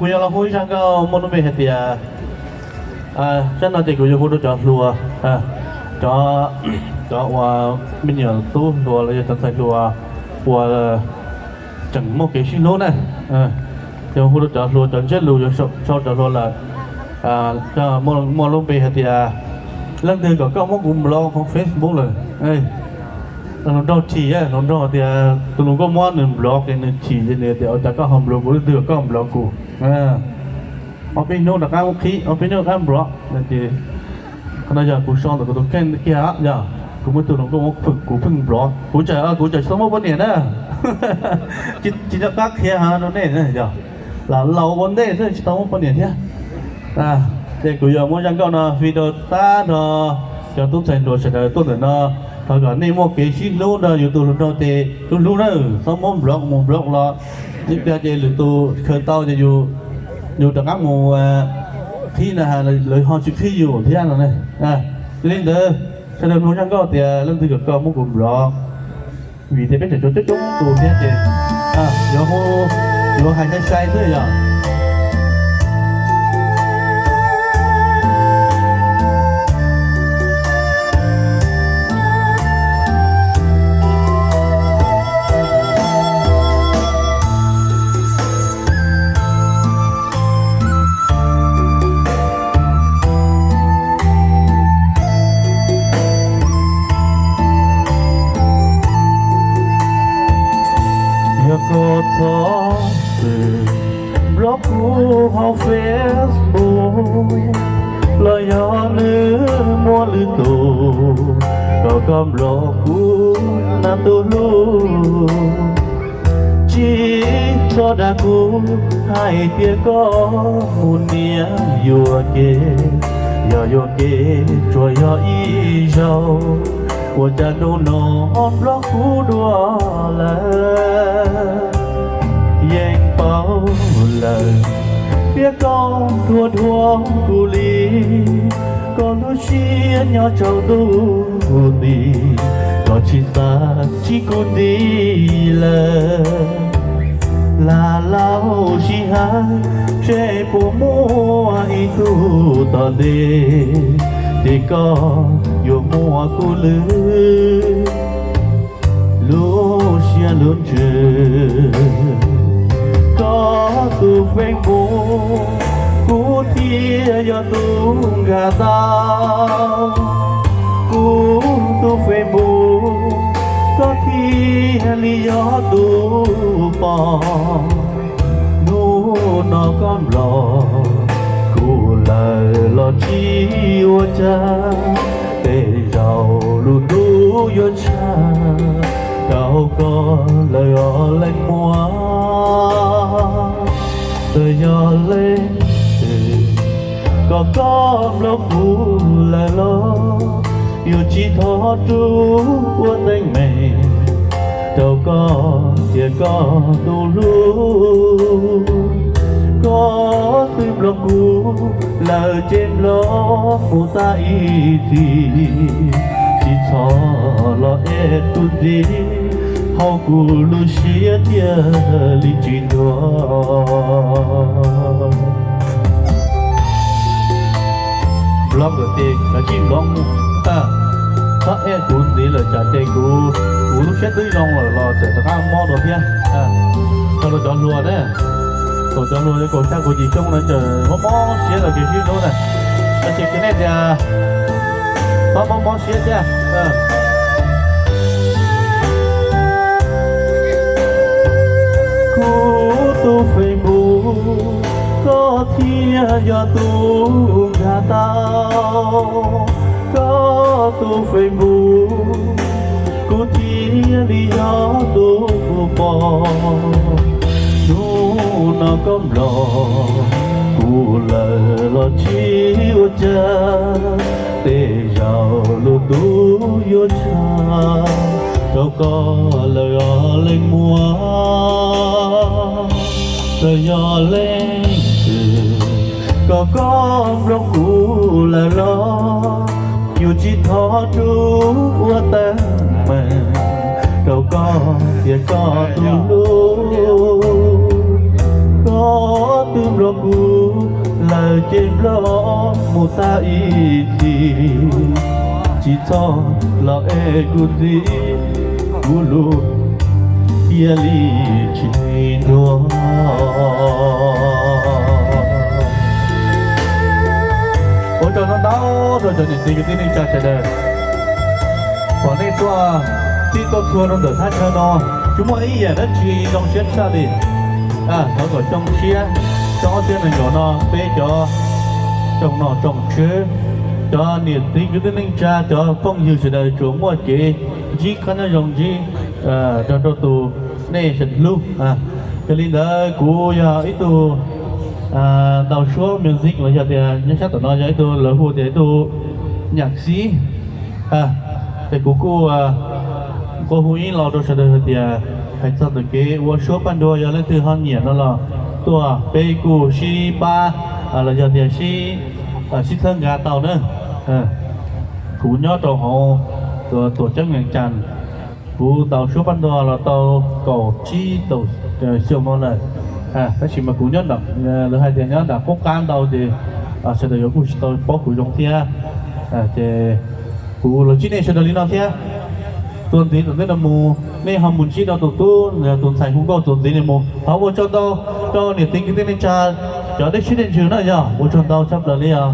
bây giờ là hối sang cái món đồ về thì chắc là chỉ có hối đồ cho lúa cho và mình nhớ tu lúa là cho thành lúa và chẳng một cái xin lúa này cho hối đồ cho lúa cho chết lúa cho lúa là cho món đồ về thì lần thứ có món cũng blogของ Facebook rồi nó đâu chỉ nó đâu thì tụi nó có món nên blog nên chỉ nên thì ở các hòm blog cũng được các hòm blog của ở bênนู้นlà các khí ở bênนู้นcác blog nên thì bây giờ cũng xong rồi cũng khen kia giờ cũng mới tụi nó có cũng blog cũng chạy sống một vấn đề nữa chỉ cho các kia nó này giờ là lâu vấn đề thôi chỉ sống một vấn đề thế thì cũng giờ muốn rằng câu là video ta nó cho tốt thành đồ sẽ tốt rồi nó thôi còn này một cái shit luôn đó YouTube luôn đó thì luôn đó xong một blog là những cái gì YouTube khởi tao thì dù được các mùa khi là lời họ chịu khi dù thế nào này lên đó cho nên muốn rằng câu thì lên từ câu một cùng blog vì thế biết cho chúng tụ thế gì giờ hai cái sai thôi giờ có thọ từ blog của họ Facebook lời nhỏ nữ mua lư tù có con blog của nam tu lu chỉ cho đã cũ hai tia có một nia yua kê cho yo y dâu 我家都弄了苦多了，眼包了，别讲多鼓励，讲路些鸟找都地，讲起啥起故地了，啦啦好稀罕，谁不摸一度到底。 thì có yêu mua cô lư lúa xia luôn trời có tu phèn bù cú thia do tu gà tao cú tu phèn bù có thia lý do tu bò nu nó con lò lời lo chi ô cha tê giàu lu du yo cha cao có lời ở lên mua từ nhỏ lên có lo phụ lời lo yêu chỉ thọ tru của tình mình đâu có kia có tu lu có tim lo cũ lời trên lo phụ ta ý thì chỉ cho lo e tu đi hậu cũ lu xía tia li chỉ đó blog đầu tiên là chỉ blog ta e tu đi là trả tiền cũ lu xía tới long là lo trả các món đầu tiên cho nó chọn luôn đấy cổ cho luôn cái cổ sang cổ gì không là chờ mó xía là cái gì nữa này anh chị cái này thì mó xía chứ cú tu phê bù có thia do tu gà tao có tu phê bù cú thia đi do tu bò nó có lò cù lời lo chi ô cha tê giàu lu tú yo cha đâu có lời ở lên mua lời nhỏ lên có lo cù lời lo yêu chỉ thọ tru của ta mình đâu có thì có tu lu có tương rõ cũ lời trên rõ một ta ý thì chỉ cho lo e cú gì cú lu kia li chỉ đua ôi trời nó đau rồi trời thì cái tiếng cha trời đời còn đây tôiที่ตัวทัวร์เราเดินทางเนาะchúng moi ý là đất chi trong chiến xa đi nó gọi trong chia cho tiền này nó bê cho trong nó trong chứ cho nhiệt tình cái tiếng cha cho phong hiệu sự đời chúa mua chế chỉ có nó dùng gì cho tụ này sẽ lưu cho nên đó cú giờ ít tụ đầu số music là giờ thì nhớ chắc tụi nó giờ ít tụ lỡ hồ thì tụ nhạc sĩ thì cú cô huy lo đồ sẽ được thì phải cho được cái workshop ban đầu giờ lên từ hơn nhiều đó là tua bê cù si ba là giờ thì si thân gà tàu nữa cú nhớ trò họ tổ chức ngành tràn cú tàu số ban đầu là tàu cổ chi tàu siêu món này cái gì mà cú nhớ đọc là hai tiền nhớ đọc có can tàu thì sẽ được cú tàu bỏ cú trong thia thì cú là chỉ này sẽ được lý nào thia tuần tí tuần tết là mù nên họ muốn chi đâu tuần tu tuần thành cũng có tuần tí này mù họ vô cho tao cho để tính cái tên cha cho đấy chỉ đến trường nữa nhở vô cho tao chấp là đi à